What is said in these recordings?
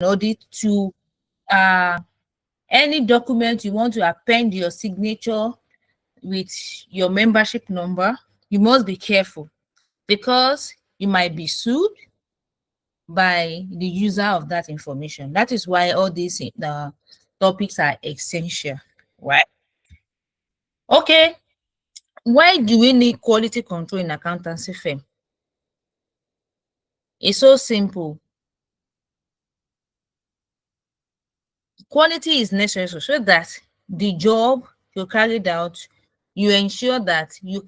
audit to any document you want to append your signature with your membership number, you must be careful because you might be sued by the user of that information. That is why all these topics are essential, right? Okay, why do we need quality control in accountancy firm? It's so simple. Quality is necessary so that the job you carried out, you ensure that you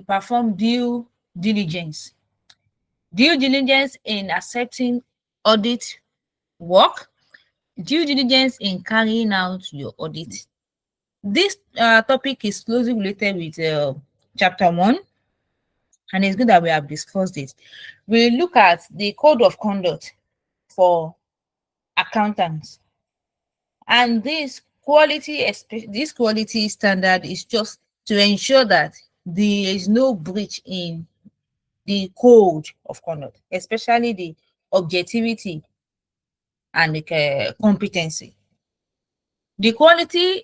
perform due diligence. Due diligence in accepting audit work, due diligence in carrying out your audit. This topic is closely related with chapter 1, and it's good that we have discussed it. We look at the code of conduct for accountants, and this quality standard is just to ensure that there is no breach in the code of conduct, especially the objectivity and the competency. The quality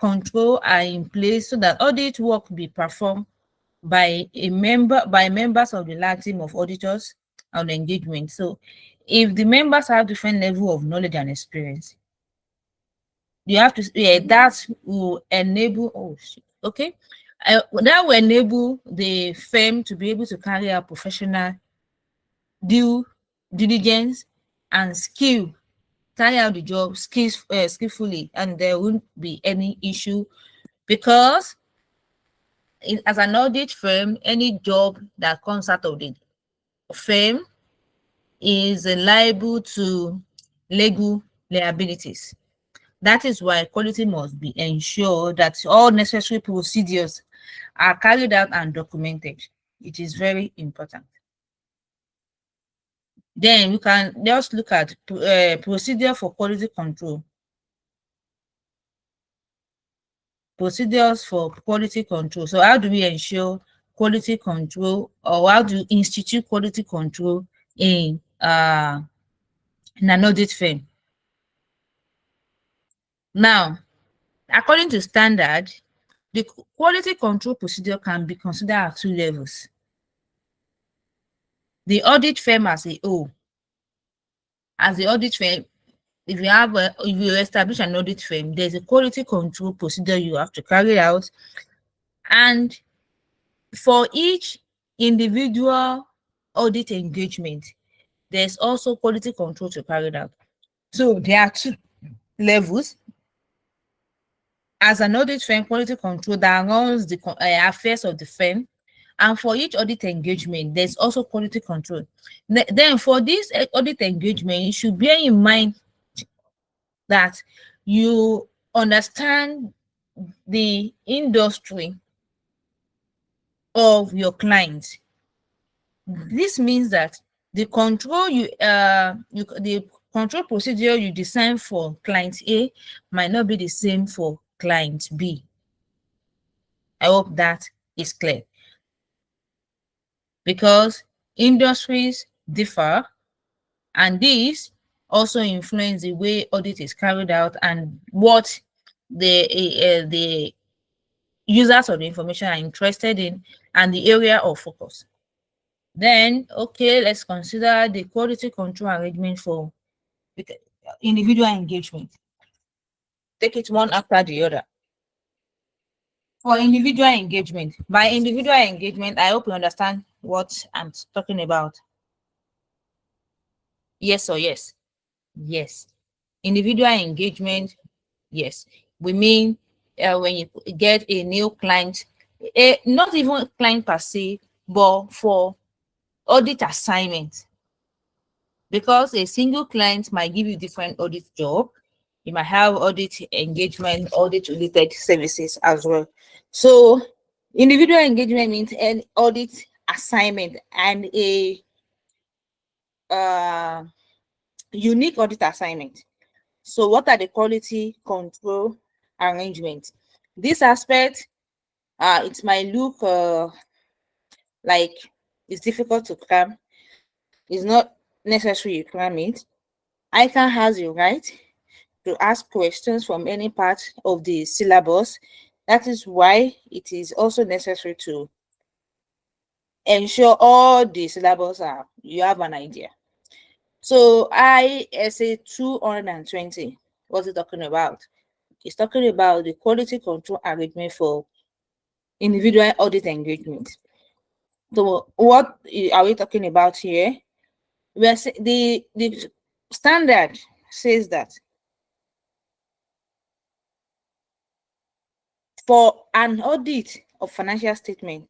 control are in place so that audit work be performed by members of the large team of auditors on engagement. So if the members have different level of knowledge and experience, you have to that will enable that will enable the firm to be able to carry out professional due diligence and carry out the job skillfully, and there won't be any issue because as an audit firm, any job that comes out of the firm is liable to legal liabilities. That is why quality must be ensured that all necessary procedures are carried out and documented. It is very important. Then you can just look at procedure for quality control. Procedures for quality control. So how do we ensure quality control, or how do you institute quality control in an audit firm? Now, according to standard, the quality control procedure can be considered at 2 levels. The audit firm as a whole. As the audit firm, if you establish an audit firm, there's a quality control procedure you have to carry out, and for each individual audit engagement, there's also quality control to carry out. So there are 2 levels. As an audit firm, quality control that runs the affairs of the firm, and for each audit engagement, there's also quality control. Then for this audit engagement, you should bear in mind that you understand the industry of your client. This means that the control the control procedure you design for client A might not be the same for client B. I hope that is clear. Because industries differ, and these also influence the way audit is carried out and what the users of the information are interested in and the area of focus. Then, okay, let's consider the quality control arrangement for individual engagement. Take it one after the other. For individual engagement, by individual engagement, I hope you understand what I'm talking about. Yes or yes? Yes. Individual engagement, yes. We mean when you get a new client, not even client per se, but for audit assignment. Because a single client might give you different audit job. You might have audit engagement, audit related services as well. So individual engagement means an audit assignment and a unique audit assignment. So what are the quality control arrangements? This aspect, it might look like it's difficult to cram. It's not necessary you cram it. ICAN has a right to ask questions from any part of the syllabus. That is why it is also necessary to ensure all the syllabus are, you have an idea. So ISA 220, what's it talking about? It's talking about the quality control arrangement for individual audit engagement. So what are we talking about here? The standard says that for an audit of financial statement,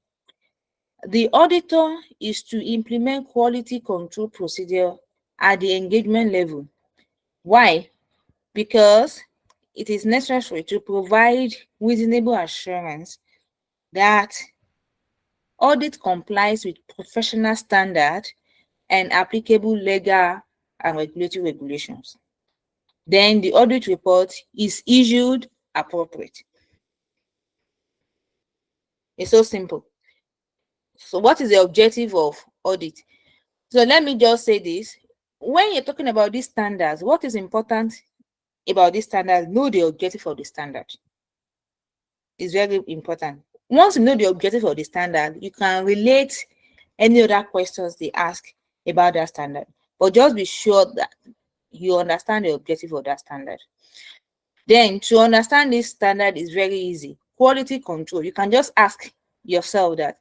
the auditor is to implement quality control procedure at the engagement level. Why? Because it is necessary to provide reasonable assurance that audit complies with professional standard and applicable legal and regulatory regulations. Then the audit report is issued appropriate. It's so simple. So what is the objective of audit? So let me just say this. When you're talking about these standards, what is important about these standards? Know the objective of the standard. It's very important. Once you know the objective of the standard, you can relate any other questions they ask about that standard. But just be sure that you understand the objective of that standard. Then to understand this standard is very easy. Quality control. You can just ask yourself that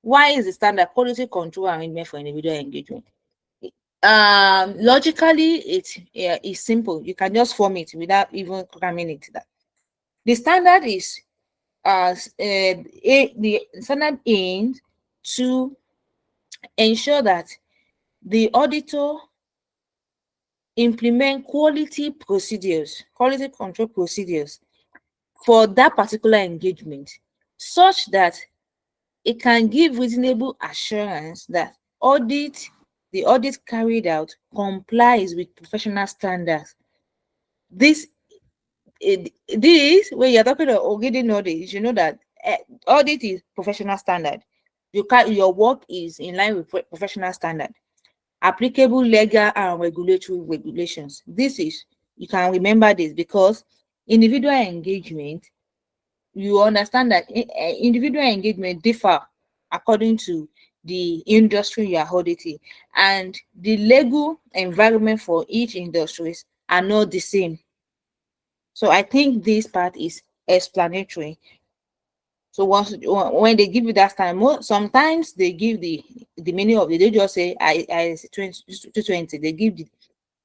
why is the standard quality control arrangement for individual engagement? Logically, it's simple. You can just form it without even cramming it. That the standard is the standard aims to ensure that the auditor implement quality control procedures for that particular engagement, such that it can give reasonable assurance that the audit carried out complies with professional standards. This when you're talking about audit audit, you know that audit is professional standard. Your work is in line with professional standard, applicable legal and regulatory regulations. This is, you can remember this because individual engagement, you understand that individual engagement differ according to the industry you are auditing, and the legal environment for each industries are not the same. So I think this part is explanatory. So when they give you that time, sometimes they give the meaning of it. They just say I 220. They give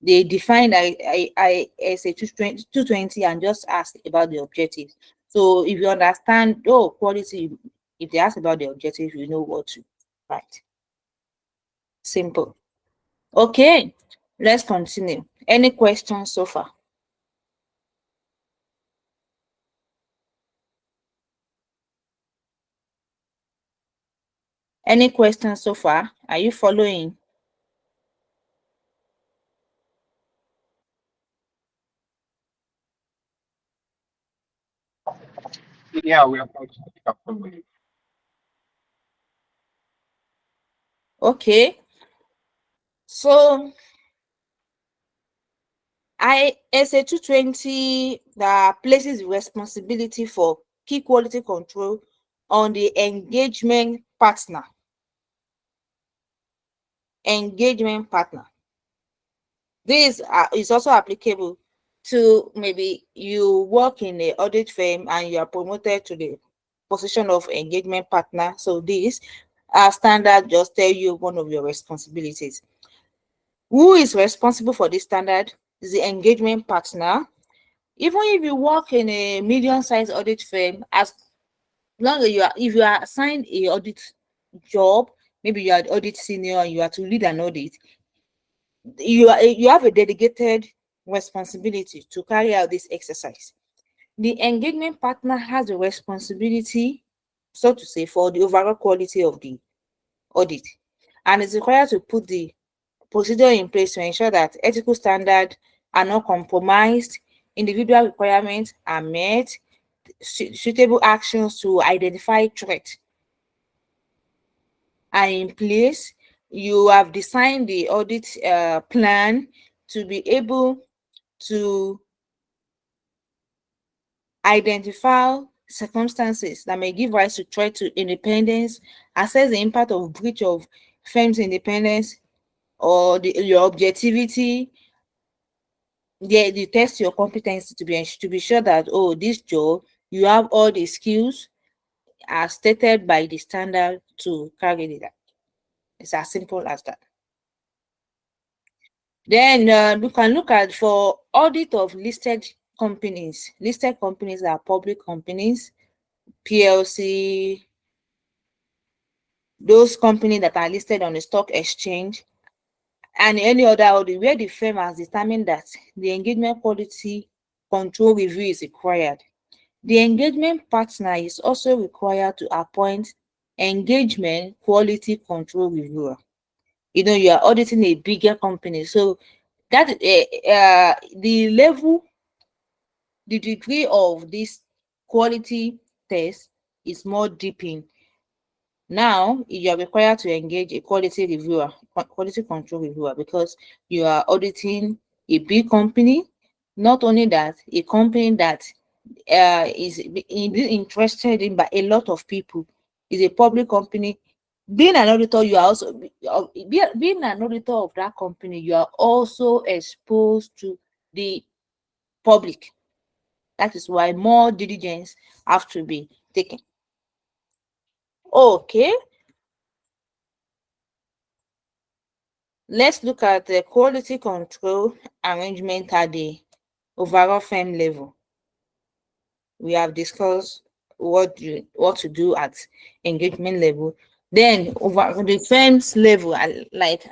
they define I say 220 and just ask about the objective. So if you understand quality, if they ask about the objective, you know what to write. Simple. Okay, let's continue. Any questions so far? Any questions so far? Are you following? Yeah, we are going to pick up from there. Okay. So ISA 220 that places responsibility for key quality control on the engagement partner. Engagement partner. This is also applicable to maybe you work in a audit firm and you are promoted to the position of engagement partner. So this standard just tell you one of your responsibilities. Who is responsible for this standard is the engagement partner. Even if you work in a medium-sized audit firm, as long as if you are assigned a audit job, maybe you are audit senior and you are to lead an audit, you have a dedicated responsibility to carry out this exercise. The engagement partner has the responsibility, so to say, for the overall quality of the audit, and is required to put the procedure in place to ensure that ethical standards are not compromised, individual requirements are met, suitable actions to identify threats are in place. You have designed the audit plan to be able to identify circumstances that may give rise to threat to independence, assess the impact of breach of firm's independence or your objectivity. They test your competency to be sure that, oh, this job, you have all the skills as stated by the standard to carry it out. It's as simple as that. Then we can look at for audit of listed companies. Listed companies are public companies, PLC, those companies that are listed on the stock exchange, and any other audit where the firm has determined that the engagement quality control review is required. The engagement partner is also required to appoint engagement quality control reviewer. You are auditing a bigger company, so that the level, the degree of this quality test is more deepening. Now you are required to engage a quality reviewer, quality control reviewer, because you are auditing a big company. Not only that, a company that is interested in by a lot of people, is a public company. Being an auditor, you are also being an auditor of that company, you are also exposed to the public. That is why more diligence have to be taken. Okay, let's look at the quality control arrangement at the overall firm level. We have discussed what to do at engagement level. Then over the firm's level, like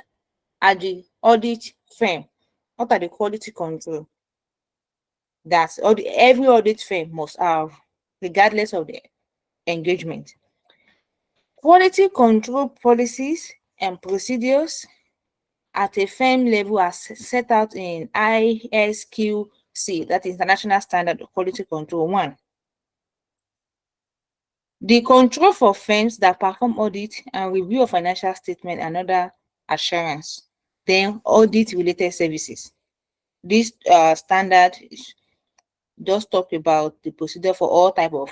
at the audit firm, what are the quality control that every audit firm must have, regardless of the engagement? Quality control policies and procedures at a firm level are set out in ISQC, that is International Standard of Quality Control 1. The control for firms that perform audit and review of financial statement and other assurance. Then audit related services. This standard just talk about the procedure for all type of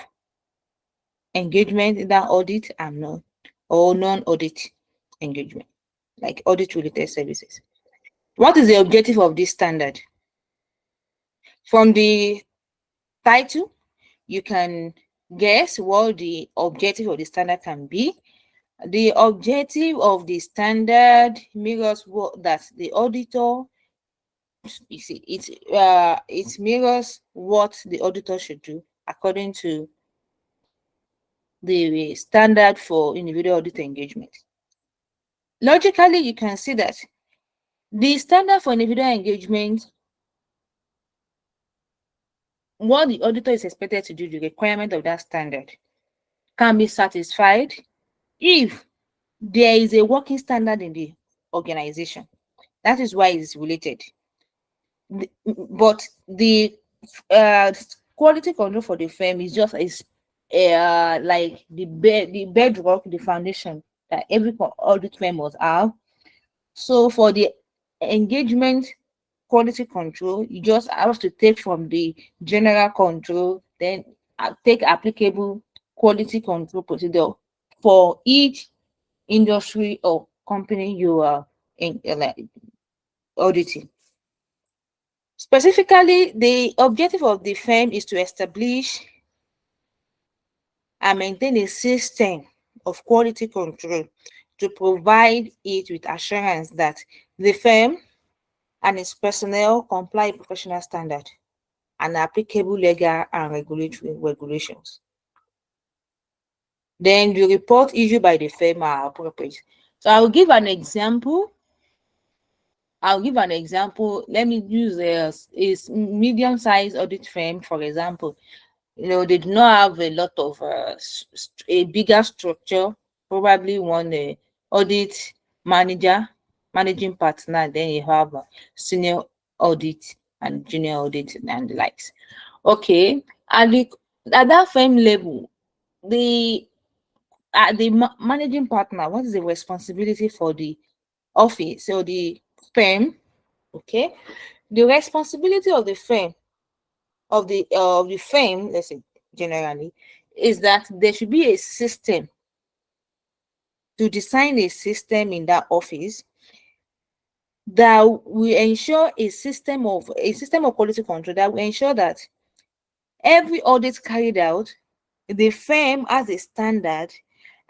engagement, either audit and non-audit engagement, like audit related services. What is the objective of this standard? From the title, you can guess what the objective of the standard can be. The objective of the standard mirrors what that the auditor, you see, it mirrors what the auditor should do according to the standard for individual audit engagement. Logically, you can see that the standard for individual engagement, what the auditor is expected to do, the requirement of that standard, can be satisfied if there is a working standard in the organization. That is why it is related. But the uh, quality control for the firm is just like the bedrock, the foundation that every audit firm must have. So for the engagement quality control, you just have to take from the general control, then take applicable quality control procedure for each industry or company you are like auditing. Specifically, the objective of the firm is to establish and maintain a system of quality control to provide it with assurance that the firm and its personnel comply with professional standard and applicable legal and regulatory regulations. Then the report issued by the firm are appropriate. So I'll give an example. Let me use a medium-sized audit firm, for example. They do not have a lot of a bigger structure, probably one audit manager, managing partner, then you have a senior audit and junior audit and the likes. Okay, at that firm level, the managing partner, what is the responsibility for the office or the firm Okay, the responsibility of the firm of the firm, let's say generally, is that there should be a system to design a system in that office that will ensure a system of quality control that will ensure that every audit carried out, the firm has a standard,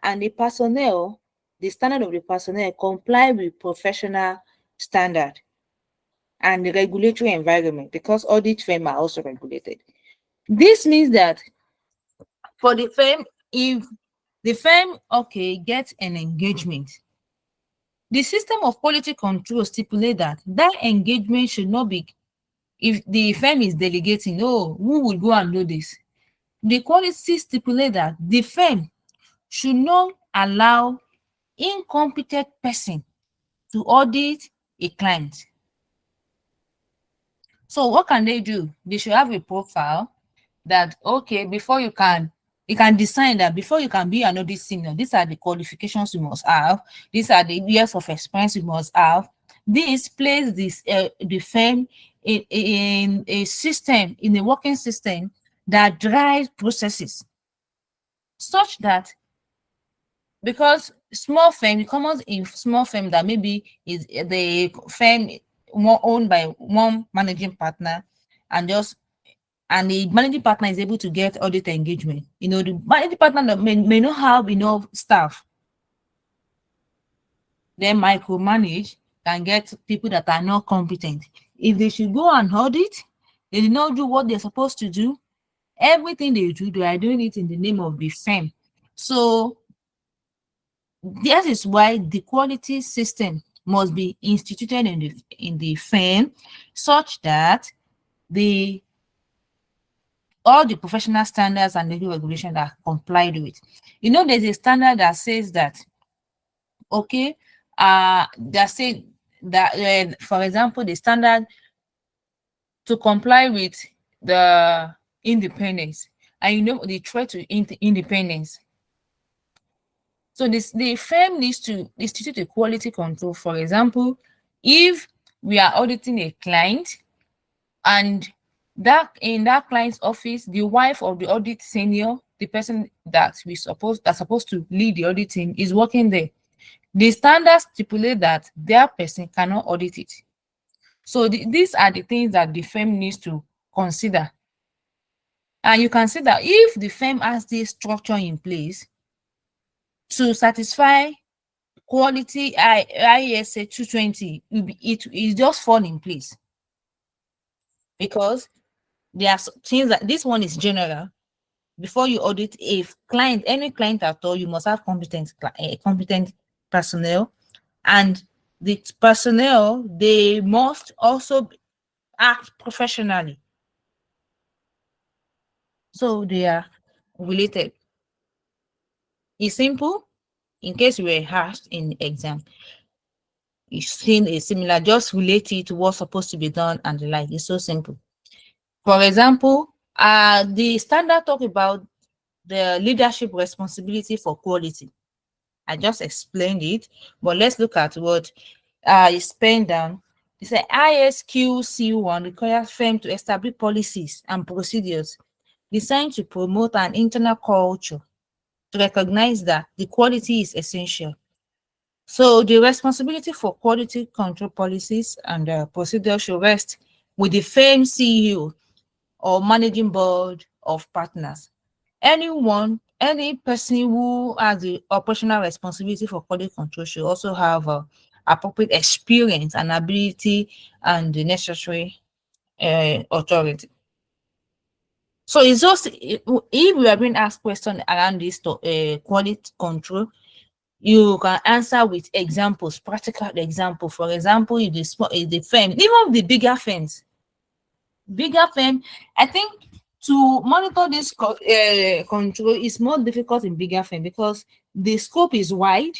and the standard of the personnel comply with professional standard and the regulatory environment, because audit firm are also regulated. This means that for the firm, if the firm okay gets an engagement, the system of quality control stipulate that that engagement should not be, if the firm is delegating, oh, who will go and do this? The quality stipulate that the firm should not allow incompetent person to audit a client. So what can they do? They should have a profile that, okay, before you can design that before you can be an audit senior, these are the qualifications you must have, these are the years of experience you must have. This place the firm in a system, in a working system that drives processes such that, because small firm, it comes in small firm that maybe is the firm more owned by one managing partner, and just and the managing partner is able to get audit engagement. The managing partner may not have enough staff, then micromanage, can get people that are not competent. If they should go and audit, they did not do what they're supposed to do. Everything they do, they are doing it in the name of the firm. So that is why the quality system must be instituted in the firm, such that the all the professional standards and legal regulations are complied with. There's a standard that says that, okay, that say that, for example, the standard to comply with the independence, and the threat to independence. So the firm needs to institute a quality control. For example, if we are auditing a client, and that in that client's office, the wife of the audit senior, the person that's supposed to lead the audit team, is working there, the standards stipulate that that person cannot audit it. So these are the things that the firm needs to consider. And you can see that if the firm has this structure in place to satisfy quality ISA 220, it just fall in place, because there are things that this one is general. Before you audit any client at all, you must have competent personnel, and the personnel, they must also act professionally. So they are related. It's simple. In case you were asked in exam, you've seen a similar, just relate it to what's supposed to be done and the like. It's so simple. For example, the standard talk about the leadership responsibility for quality. I just explained it, but let's look at what is penned down. It said ISQC1 requires firm to establish policies and procedures designed to promote an internal culture to recognize that the quality is essential. So the responsibility for quality control policies and procedures should rest with the firm CEO or managing board of partners. Any person who has the operational responsibility for quality control should also have appropriate experience and ability and the necessary authority. So it's just, if we are being asked questions around this quality control, you can answer with examples, practical example. For example, if the firm, even the bigger firm, I think to monitor this control is more difficult in bigger firm, because the scope is wide.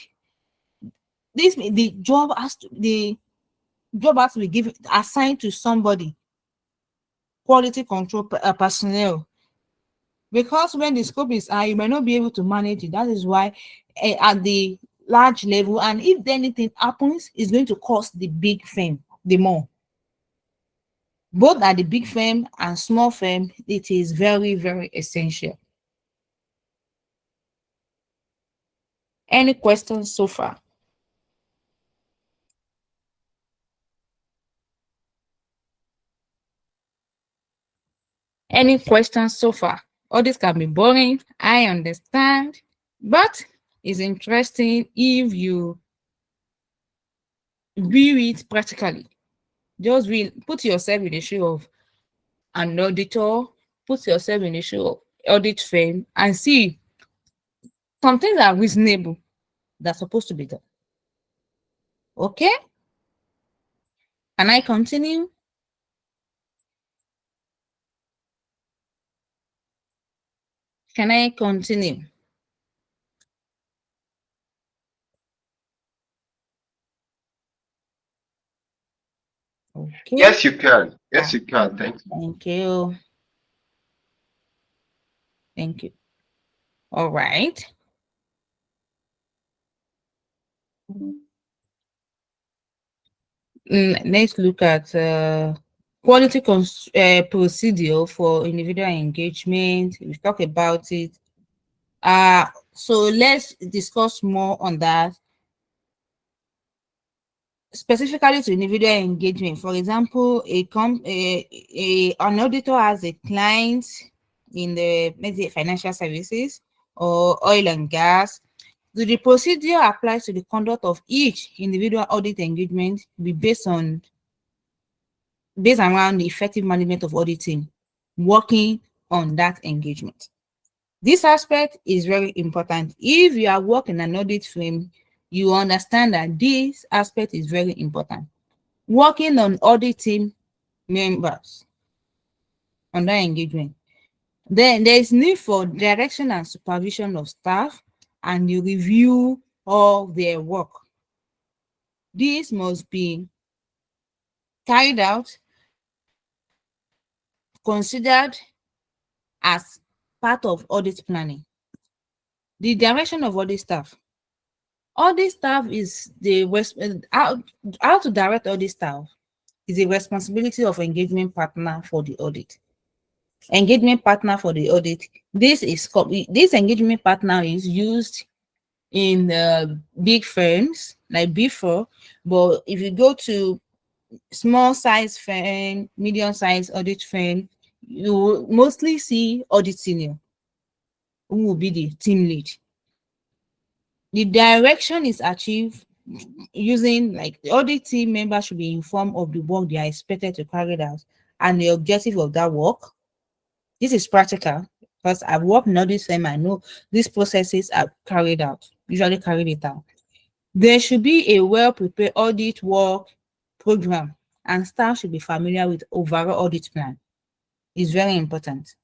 The job has to be given, assigned to somebody, quality control personnel, because when the scope is high, you might not be able to manage it. That is why at the large level, and if anything happens, it's going to cost the big firm the more. Both at the big firm and small firm, it is very, very essential. Any questions so far? Any questions so far? Audit can be boring, I understand, but it's interesting if you view it practically. Just put yourself in the shoe of an auditor, put yourself in the shoe of audit firm and see some things are reasonable that's supposed to be done. Okay? Can I continue? Can I continue? Okay. Yes, you can. Yes, Ah, you can. Thank you. thank you. Thank you. All right. Let's look at quality procedure for individual engagement. We've talked about it. So let's discuss more on that, specifically to individual engagement. For example, an auditor has a client in the maybe financial services or oil and gas. Do the procedure applies to the conduct of each individual audit engagement be based around the effective management of auditing, working on that engagement. This aspect is very important. If you are working an audit firm, you understand that this aspect is very important. Working on auditing members on that engagement. Then there is need for direction and supervision of staff and the review of their work. This must be carried out, considered as part of audit planning. The direction of audit staff. Audit staff is how to direct audit staff is a responsibility of engagement partner for the audit. Engagement partner for the audit. This engagement partner is used in big firms like before, but if you go to small size firm, medium size audit firm, you will mostly see audit senior who will be the team lead. The direction is achieved using like the audit team members should be informed of the work they are expected to carry out and the objective of that work. This is practical because I've worked in audit firm. I know these processes are usually carried it out. There should be a well-prepared audit work program and staff should be familiar with overall audit plan. It's very important.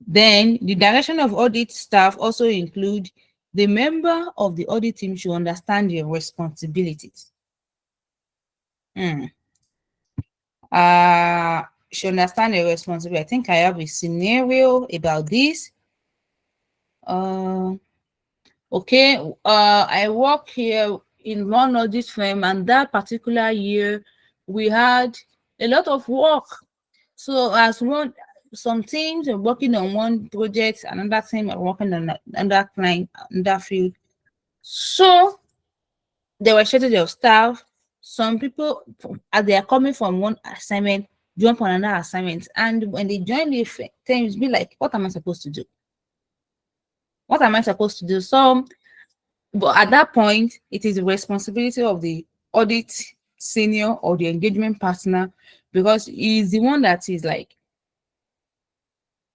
Then the direction of audit staff also include the member of the audit team should understand their responsibilities. Hmm. Should understand their responsibility. I think I have a scenario about this. Okay, I work here in one audit firm, and that particular year we had a lot of work. So some teams are working on one project, another team are working on another client, another field. So there were shortage of staff. Some people, as they are coming from one assignment, jump on another assignment, and when they join the teams, be like, "What am I supposed to do? What am I supposed to do?" But at that point, it is the responsibility of the audit senior or the engagement partner because he's the one that is like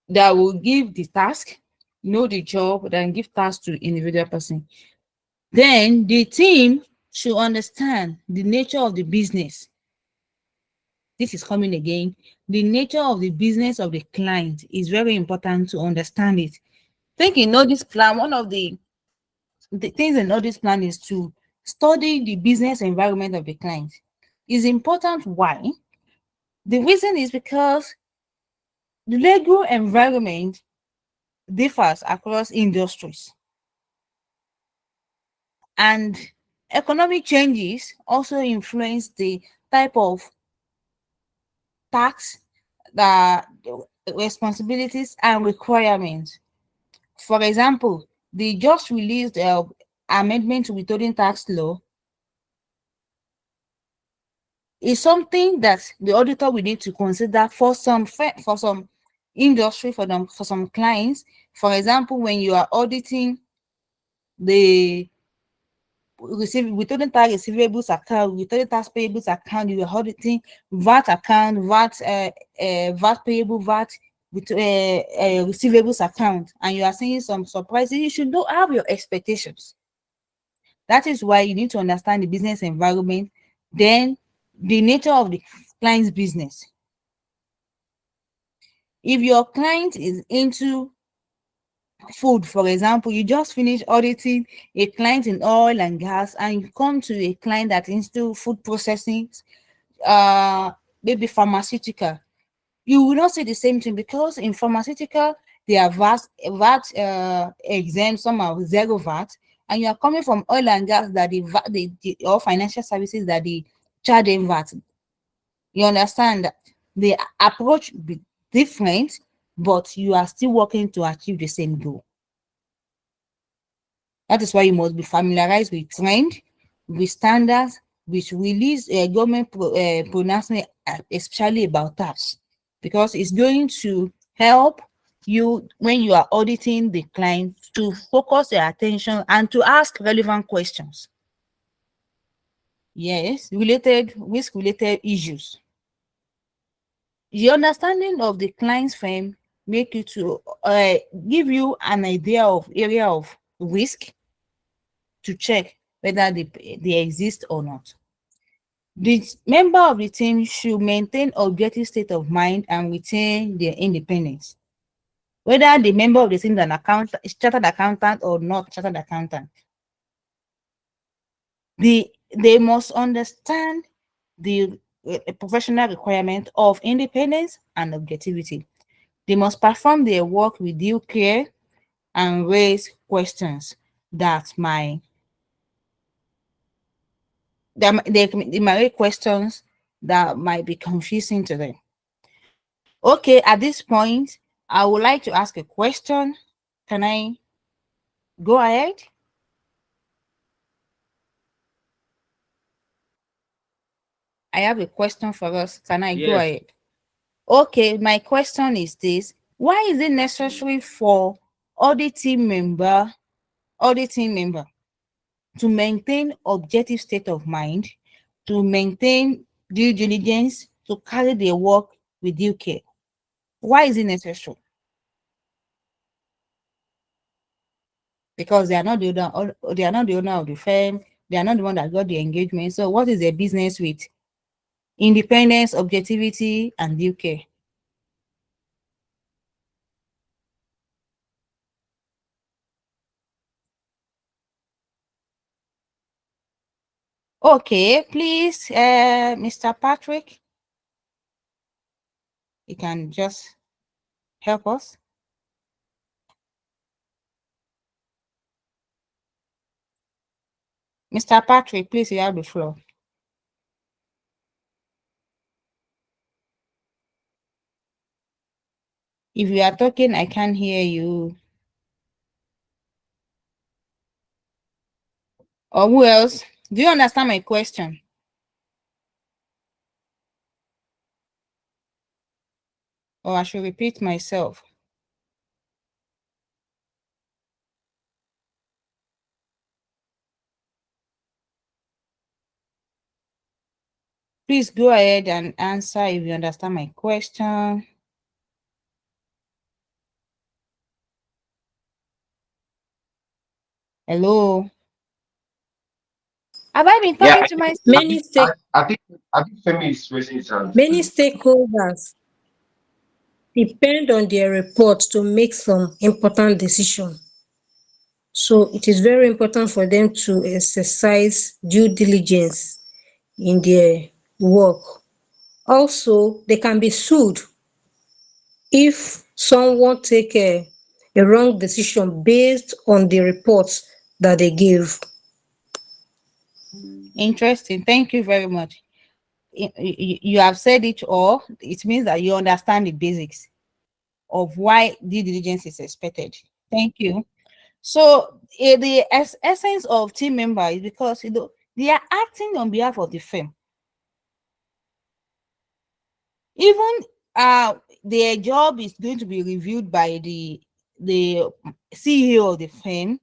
that will give the task, know the job, then give task to individual person. Then the team should understand the nature of the business. This is coming again. The nature of the business of the client is very important to understand it. Think in audit plan, one of the things in audit plan is to study the business environment of the client. Is important. Why? The reason is because the legal environment differs across industries and economic changes also influence the type of tax, the responsibilities and requirements. For example, the just released amendment to withholding tax law is something that the auditor will need to consider for for some industry, for some clients. For example, when you are auditing the withholding tax receivables account, withholding tax payables account, you are auditing VAT account, VAT payable, VAT with receivables account, and you are seeing some surprises, you should know have your expectations. That is why you need to understand the business environment, then the nature of the client's business. If your client is into food, for example, you just finished auditing a client in oil and gas, and you come to a client that is into food processing, maybe pharmaceutical, you will not say the same thing, because in pharmaceutical they are VAT exempt, some are zero VAT, and you are coming from oil and gas that or financial services that they charge them VAT. You understand that the approach be different, but you are still working to achieve the same goal. That is why you must be familiarized with trend, with standards, with release government pronouncement, especially about tax, because it's going to help you when you are auditing the client to focus your attention and to ask relevant questions. Yes, related risk related issues. The understanding of the client's firm make you to give you an idea of area of risk to check whether they exist or not. The member of the team should maintain objective state of mind and retain their independence. Whether the member of the team is an accountant, is chartered accountant or not chartered accountant, they must understand the professional requirement of independence and objectivity. They must perform their work with due care and raise questions that might they might raise questions that might be confusing to them. Okay, at this point, I would like to ask a question. Can I go ahead? I have a question for us. Can I go Yes. ahead? Okay, my question is this. Why is it necessary for auditing member, auditing member to maintain objective state of mind, to maintain due diligence, to carry their work with due care? Why is it necessary? Because they are not the owner, they are not the owner of the firm, they are not the one that got the engagement. So what is their business with independence, objectivity, and due care? Okay, please, Mr. Patrick, you can just help us. Mr. Patrick, please, you have the floor. If you are talking, I can't hear you. Or who else? Do you understand my question? Or I should repeat myself? Please go ahead and answer if you understand my question. Hello? Have I been Yeah, talking to myself? Many stake I think Femi is raising his hand. many stakeholders depend on their report to make some important decision. So it is very important for them to exercise due diligence in their work. Also, they can be sued if someone take a wrong decision based on the reports that they give. Interesting. Thank you very much. you have said it all. It means that you understand the basics of why due diligence is expected. Thank you. So the essence of team member is because they are acting on behalf of the firm. Even their job is going to be reviewed by the CEO of the firm.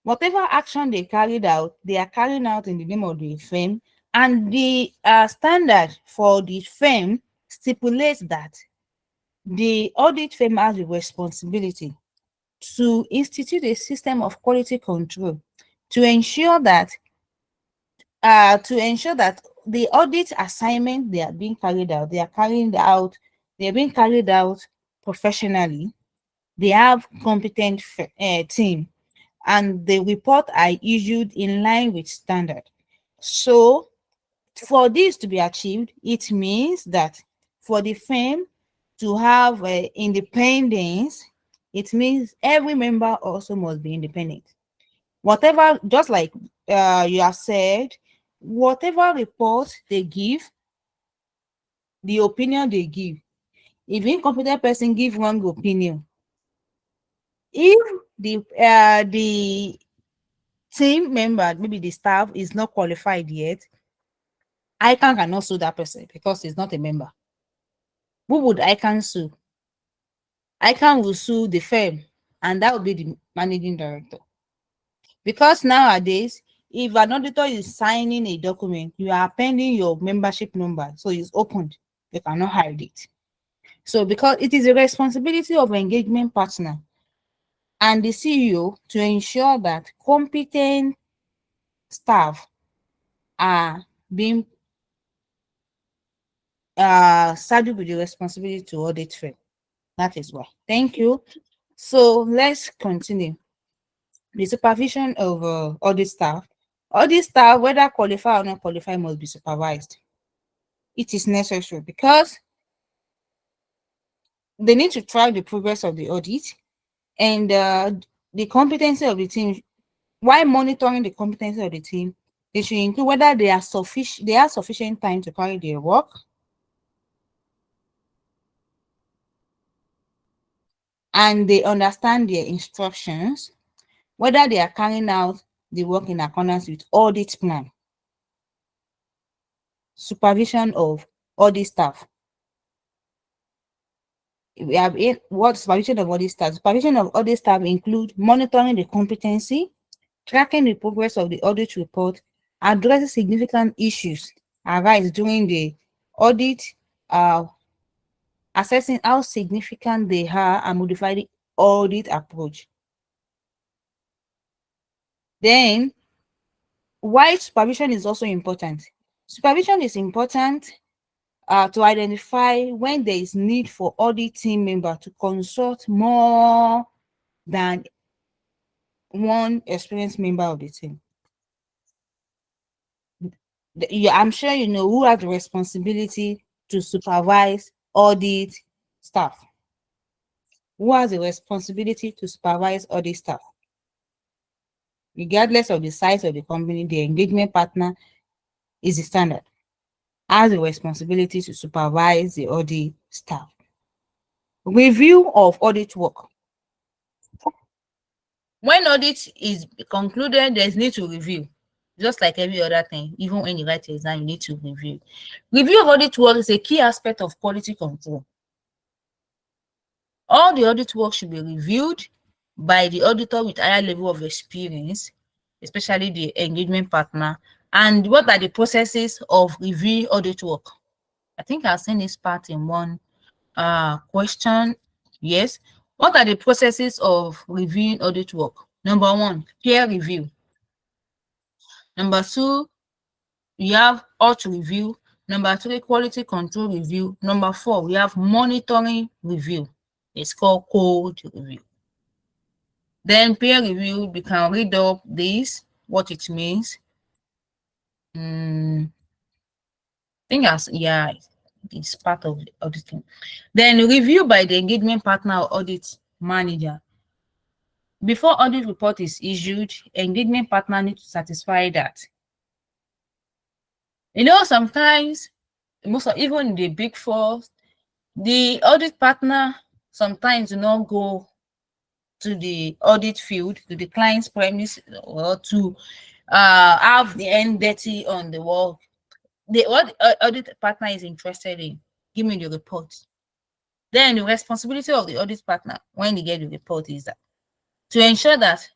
Whatever action they carried out, they are carrying out in the name of the firm, and the standard for the firm stipulates that the audit firm has the responsibility to institute a system of quality control to ensure that the audit assignment they are being carried out, they are being carried out professionally. They have competent team, and the report are issued in line with standard. So for this to be achieved, it means that for the firm to have independence, it means every member also must be independent. Whatever, just like you have said, whatever report they give, the opinion they give, if incompetent person give wrong opinion, if the team member, maybe the staff, is not qualified yet, ICAN cannot sue that person because he's not a member. Who would ICAN sue? ICAN will sue the firm, and that will be the managing director. Because nowadays, if an auditor is signing a document, you are appending your membership number, so it's opened. You cannot hide it. So because it is a responsibility of engagement partner and the CEO to ensure that competent staff are being saddled with the responsibility to audit firm. That is why. Thank you. So let's continue. The supervision of audit staff. Audit staff, whether qualified or not qualified, must be supervised. It is necessary because they need to track the progress of the audit and the competency of the team. While monitoring the competency of the team, they should include whether they have sufficient time to carry their work, and they understand their instructions, whether they are carrying out the work in accordance with audit plan. Supervision of audit staff. We have what supervision of audit staff. Supervision of audit staff include monitoring the competency, tracking the progress of the audit report, addressing significant issues arise during the audit, assessing how significant they are, and modify the audit approach. Then, why supervision is also important? Supervision is important to identify when there is need for audit team member to consult more than one experienced member of the team. I'm sure you know who has the responsibility to supervise audit staff. Who has the responsibility to supervise audit staff? Regardless of the size of the company, the engagement partner is the standard, has the responsibility to supervise the audit staff. Review of audit work. When audit is concluded, there's need to review. Just like every other thing, even when you write an exam, you need to review. Review of audit work is a key aspect of quality control. All the audit work should be reviewed by the auditor with higher level of experience, especially the engagement partner. And what are the processes of reviewing audit work? I think I've seen this part in one question. Yes. What are the processes of reviewing audit work? Number one, peer review. Number two, you have audit review. Number three, quality control review. Number four, we have monitoring review. It's called code review. Then peer review, we can read up this, what it means. I think it's part of the auditing. Then review by the engagement partner or audit manager. Before audit report is issued, engagement partner needs to satisfy that. Sometimes most of even the big four, the audit partner sometimes do not go to the audit field, to the client's premise, or to have the end dirty on the work. What the audit partner is interested in, give me the report. Then the responsibility of the audit partner when they get the report is that to ensure that,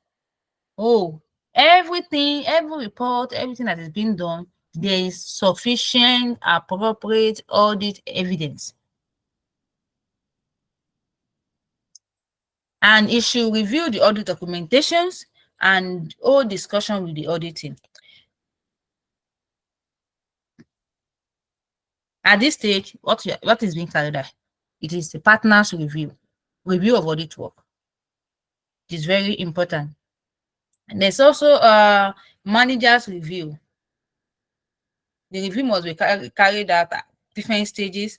oh, everything, every report, everything that is being done, there is sufficient, appropriate audit evidence. And it should review the audit documentations and all discussion with the auditing. At this stage, what is being carried out? It is the partner's review of audit work. It is very important. And there's also a manager's review. The review must be carried out at different stages.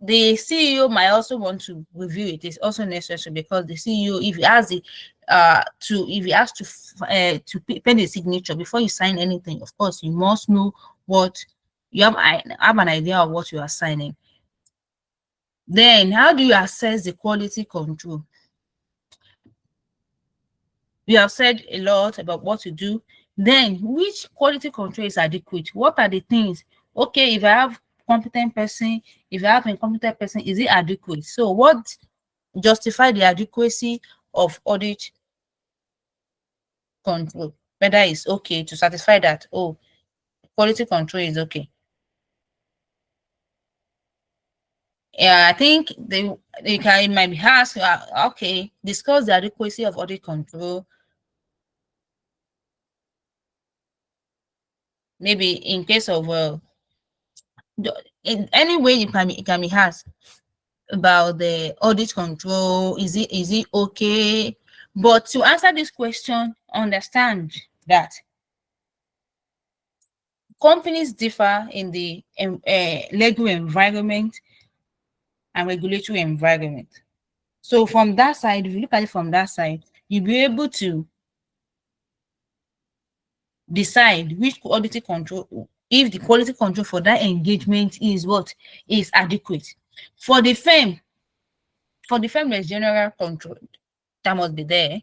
The CEO might also want to review it. It's also necessary because the CEO, if he has the if he has to pen the signature before you sign anything, of course, you must know what you have an idea of what you are signing. Then, how do you assess the quality control? We have said a lot about what to do. Then, which quality control is adequate? What are the things? Okay, if I have competent person, if I have incompetent person, is it adequate? So, what justify the adequacy of audit control? Whether it's okay to satisfy that, oh, quality control is okay. Yeah, I think it might be asked, okay, discuss the adequacy of audit control. Maybe in case of in any way it can be asked about the audit control. Is it okay? But to answer this question, understand that companies differ in the legal environment and regulatory environment. So from that side, if you look at it from that side, you'll be able to decide which quality control, if the quality control for that engagement is what is adequate. For the firm, there's general control that must be there.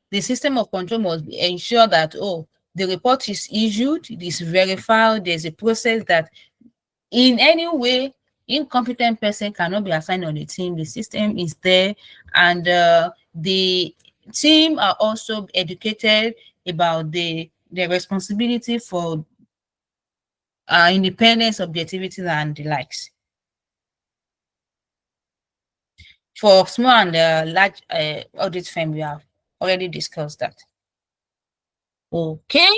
The system of control must ensure that, oh, the report is issued, it is verified, there's a process that in any way incompetent person cannot be assigned on the team. The system is there, and the team are also educated about the responsibility for independence, objectivity, and the likes. For small and large audit firm, we have already discussed that. Okay,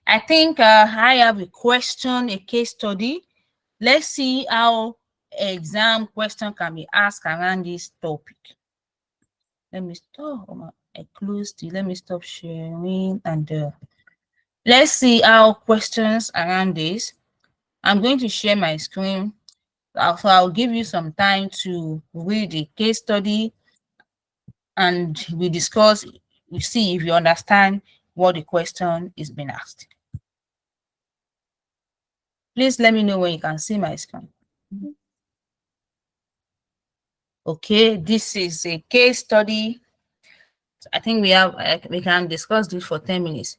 I think I have a question, a case study. Let's see how exam question can be asked around this topic. Let me stop. I closed it. Let me stop sharing and let's see how questions around this. I'm going to share my screen. So I'll give you some time to read the case study and we discuss, we see if you understand what the question is being asked. Please let me know when you can see my screen. Okay, this is a case study. I think we can discuss this for 10 minutes.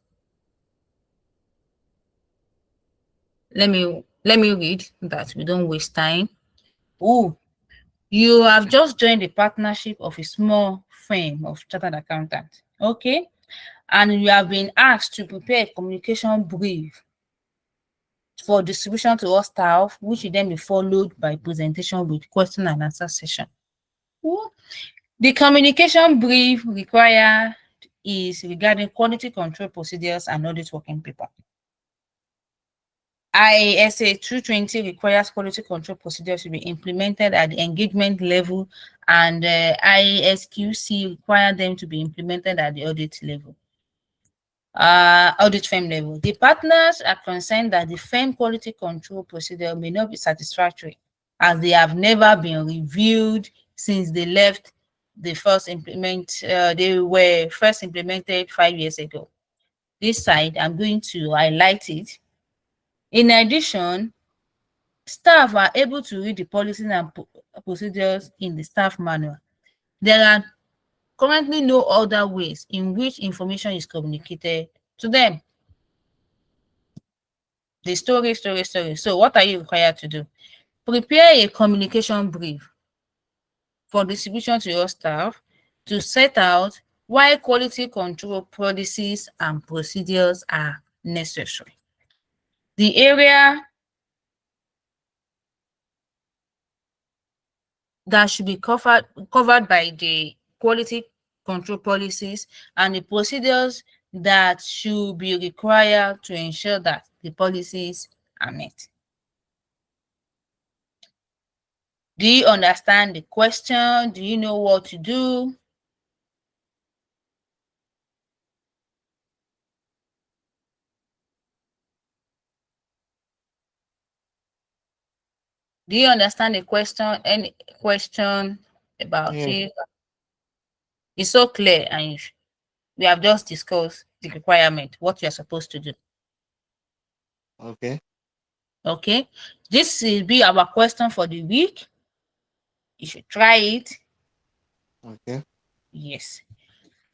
Let me read that we don't waste time. Oh, you have just joined the partnership of a small firm of chartered accountants. Okay, and you have been asked to prepare a communication brief for distribution to all staff, which will then be followed by presentation with question and answer session. Ooh. The communication brief required is regarding quality control procedures and audit working paper. ISA 220 requires quality control procedures to be implemented at the engagement level, and ISQC require them to be implemented at the audit level. Audit firm level. The partners are concerned that the firm quality control procedure may not be satisfactory as they have never been reviewed since they left the first implement. They were first implemented 5 years ago. This side, I'm going to highlight it. In addition, staff are able to read the policies and procedures in the staff manual. There are currently no other ways in which information is communicated to them. The story. So what are you required to do? Prepare a communication brief for distribution to your staff to set out why quality control policies and procedures are necessary. The area that should be covered by the quality control policies and the procedures that should be required to ensure that the policies are met. Do you understand the question? Do you know what to do? Do you understand the question? Any question about Yeah. it? It's so clear, and we have just discussed the requirement, what you are supposed to do. Okay. Okay, this will be our question for the week. You should try it. Okay. Yes.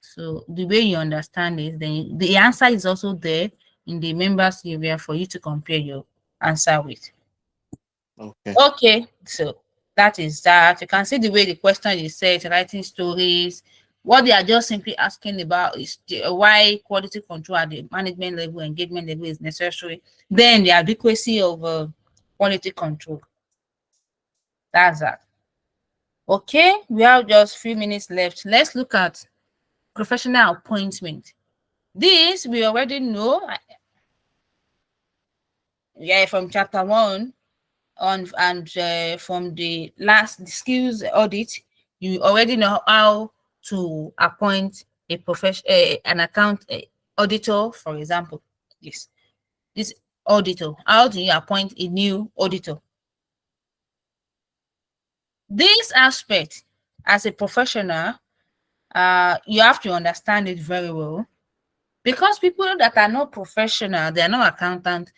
So the way you understand it, then the answer is also there in the members area for you to compare your answer with. Okay. Okay, so that is that. You can see the way the question is said, writing stories. What they are just simply asking about is why quality control at the management level, engagement level is necessary. Then the adequacy of quality control. That's that. Okay, we have just few minutes left. Let's look at professional appointment. This we already know. Yeah, from chapter 1 on, and from the last skills audit, you already know how to appoint a profession, an account auditor, for example. Yes, this auditor. How do you appoint a new auditor? This aspect, as a professional, you have to understand it very well, because people that are not professional, they are not accountant,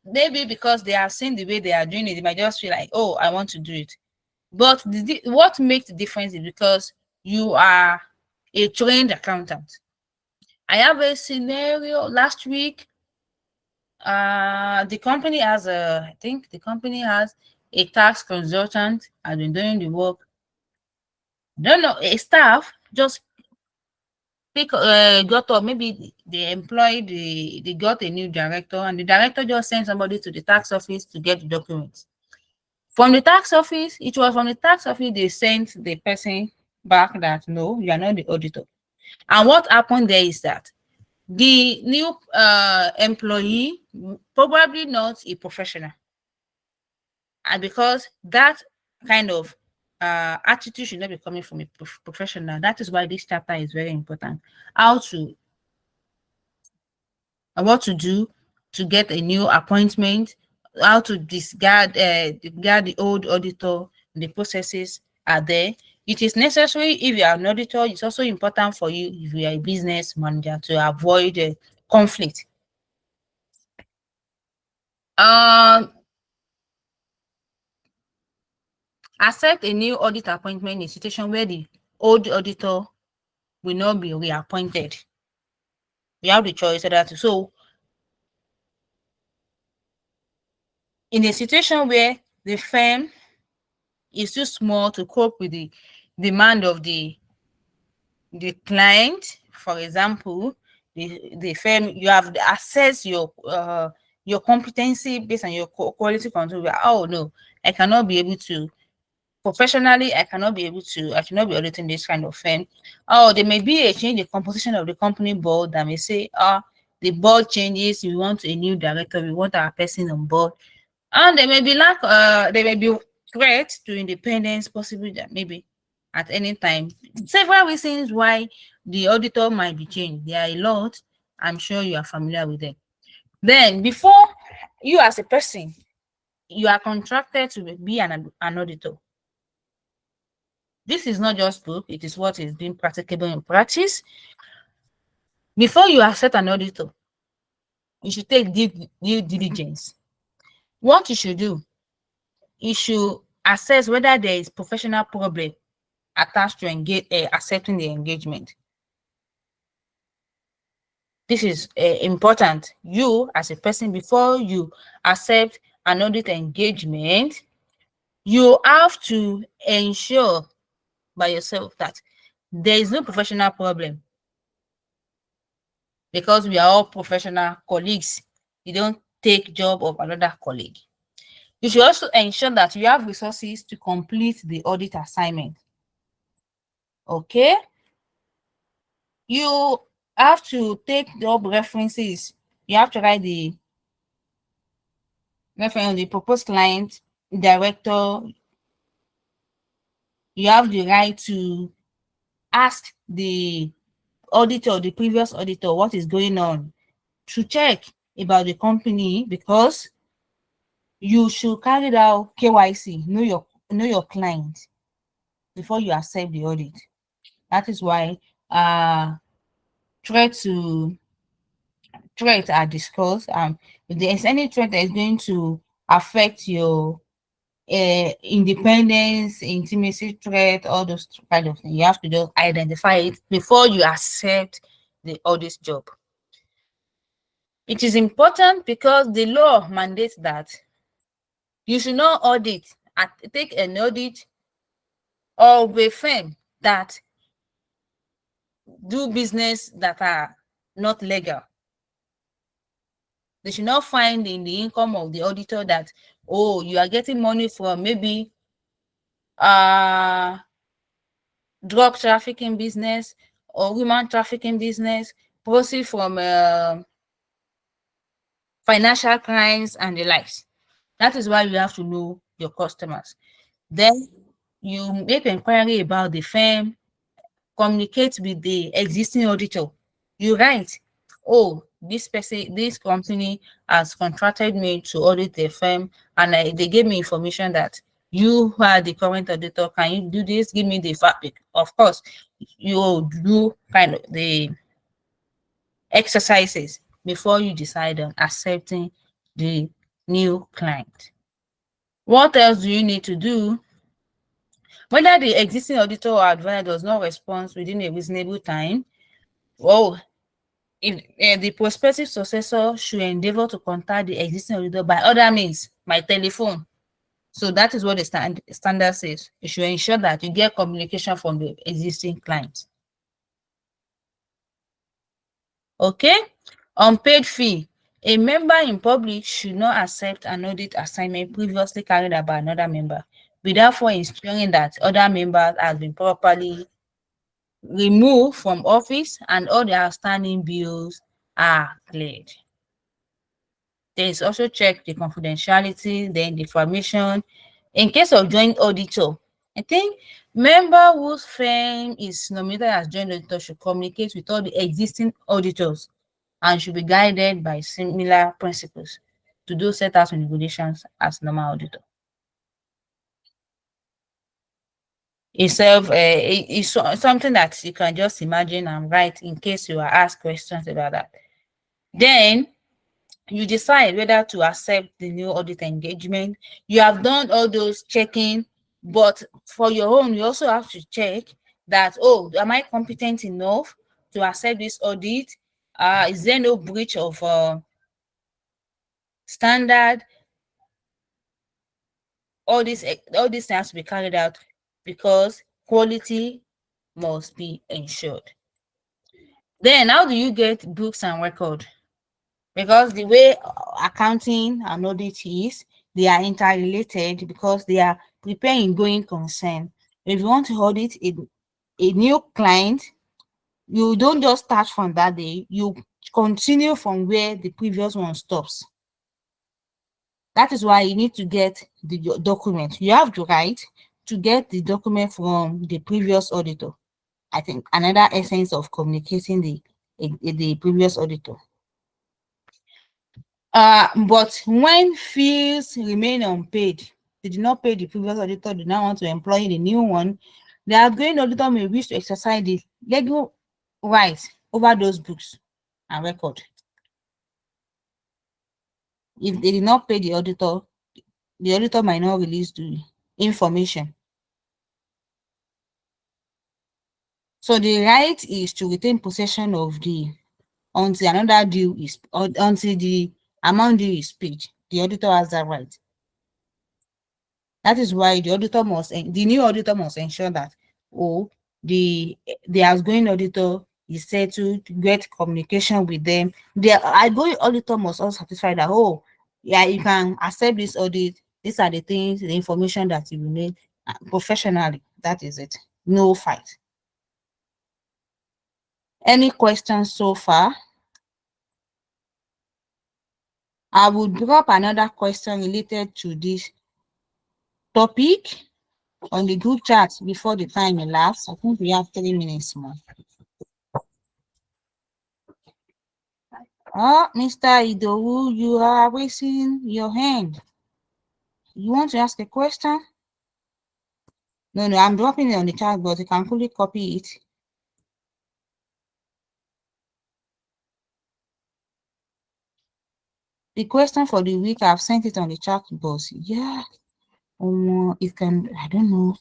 maybe because they have seen the way they are doing it, they might just feel like, oh, I want to do it. But what makes the difference is because you are a trained accountant. I have a scenario last week. The company has I think the company has a tax consultant, has been doing the work. Don't know, a staff just got up, maybe they employed they got a new director, and the director just sent somebody to the tax office to get the documents. From the tax office, it was from the tax office they sent the person back that no, you are not the auditor. And what happened there is that the new employee, probably not a professional, and because that kind of attitude should not be coming from a professional. That is why this chapter is very important. How to what to do to get a new appointment, how to discard the old auditor. The processes are there. It is necessary if you are an auditor. It's also important for you if you are a business manager to avoid conflict. Accept a new audit appointment in a situation where the old auditor will not be reappointed. You have the choice of that. So in a situation where the firm is too small to cope with the demand of the client, for example, the firm, you have to assess your competency based on your quality control. Oh no, I cannot be able to professionally, I cannot be auditing this kind of firm. Oh, there may be a change in composition of the company board that may say, the board changes, we want a new director, we want our person on board. And there may be there may be threat to independence, possibly that maybe at any time. Several reasons why the auditor might be changed. There are a lot. I'm sure you are familiar with them. Then, before you as a person, you are contracted to be an auditor. This is not just book, it is what is being practicable in practice. Before you accept an auditor, you should take due diligence. What you should do, you should assess whether there is professional problem attached to accepting the engagement. This is important. You, as a person, before you accept an audit engagement, you have to ensure by yourself that there is no professional problem, because we are all professional colleagues. You don't take job of another colleague. You should also ensure that you have resources to complete the audit assignment. Okay? You have to take job references. You have to write the reference on the proposed client, director. You have the right to ask the auditor, the previous auditor, what is going on, to check about the company, because you should carry out KYC, know your client, before you accept the audit. That is why threats are discussed. If there is any threat that is going to affect your independence, intimacy threat, all those kind of things, you have to just identify it before you accept the audit job. It is important because the law mandates that you should not take an audit of a firm that do business that are not legal. They should not find in the income of the auditor that, oh, you are getting money from maybe drug trafficking business or human trafficking business, proceeds from financial crimes and the likes. That is why you have to know your customers. Then you make inquiry about the firm, communicate with the existing auditor. You write, oh, this person, this company has contracted me to audit the firm, and they gave me information that you are the current auditor. Can you do this? Give me the fact. Of course, you do kind of the exercises before you decide on accepting the new client. What else do you need to do? Whether the existing auditor or advisor does not respond within a reasonable time, well, if the prospective successor should endeavor to contact the existing auditor by other means, by telephone. So that is what the standard says. You should ensure that you get communication from the existing client. Okay? Unpaid fee. A member in public should not accept an audit assignment previously carried out by another member without first ensuring that other members have been properly removed from office and all the outstanding bills are cleared. There is also check the confidentiality, then the information. In case of joint auditor, I think member whose firm is nominated as joint auditor should communicate with all the existing auditors and should be guided by similar principles to those set out in regulations as normal auditor. Itself is something that you can just imagine and write in case you are asked questions about that. Then you decide whether to accept the new audit engagement. You have done all those checking, but for your own, you also have to check that, oh, am I competent enough to accept this audit? Is there no breach of standard? All this has to be carried out because quality must be ensured. Then how do you get books and record? Because the way accounting and audit is, they are interrelated because they are preparing going concern. If you want to audit a new client, you don't just start from that day, you continue from where the previous one stops. That is why you need to get the document. You have to write to get the document from the previous auditor. I think another essence of communicating the previous auditor. But when fees remain unpaid, they did not pay the previous auditor, did not want to employ the new one, the outgoing auditor may wish to exercise the legal rights over those books and record. If they did not pay the auditor, the auditor might not release the information. So the right is to retain possession of the until another due is until the amount due is paid. The auditor has that right. That is why the new auditor must ensure that the outgoing auditor is settled, get communication with them. The outgoing auditor must also satisfy that yeah, you can accept this audit. These are the things, the information that you will need professionally. That is it. No fight. Any questions so far? I will drop another question related to this topic on the group chat before the time elapses. I think we have 3 minutes more. Oh, Mr. Idowu, you are raising your hand. You want to ask a question? No, I'm dropping it on the chat, but you can quickly copy it. The question for the week, I've sent it on the chat box. Yeah. You can, I don't know.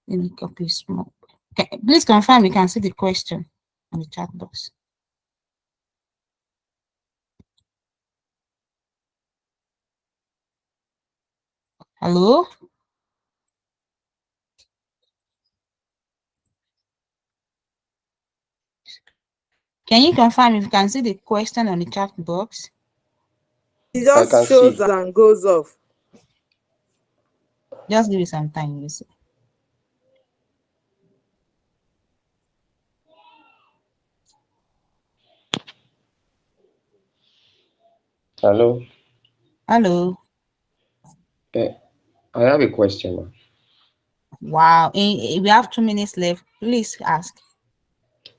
Let me copy small. Okay, please confirm you can see the question on the chat box. Hello? Can you confirm if you can see the question on the chat box? It just shows and goes off. Just give it some time, you see. Hello. Hello. I have a question. Wow. We have 2 minutes left. Please ask.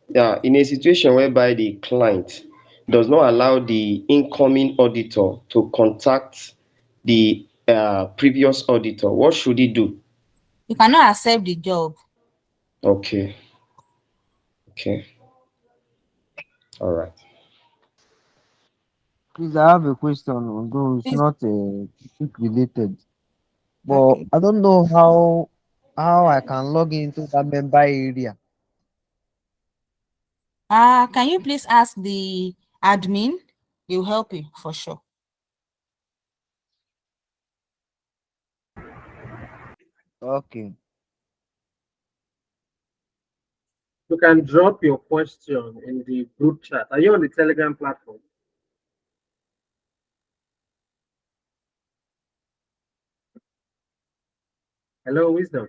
Yeah, in a situation whereby the client does not allow the incoming auditor to contact the previous auditor, what should he do? You cannot accept the job. Okay. All right. Please, I have a question, although it's Please. not related. But Okay. I don't know how I can log into that member area. Can you please ask the admin? They will help you for sure. Okay. You can drop your question in the group chat. Are you on the Telegram platform? Hello, Wisdom.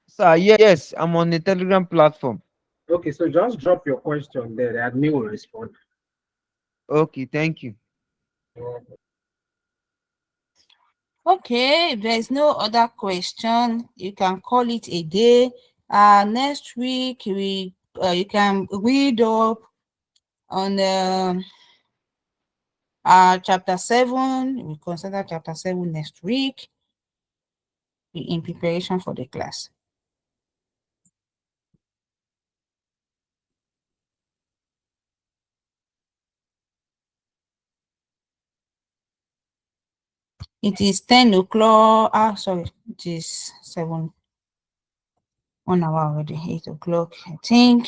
Sir, yes, I'm on the Telegram platform. Okay, so just drop your question there. The admin will respond. Okay, thank you. Okay, if there is no other question, you can call it a day. Next week you can read up on chapter 7. We consider chapter 7 next week in preparation for the class. It is 10 o'clock. Sorry, it is 7. 1 hour already, 8 o'clock. I think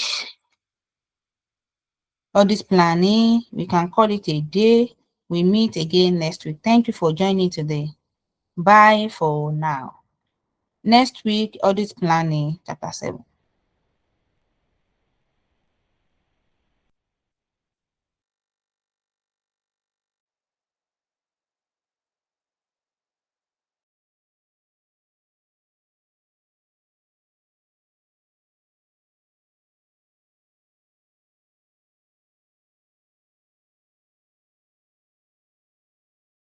audit planning, we can call it a day. We meet again next week. Thank you for joining today. Bye for now. Next week, audit planning, chapter 7.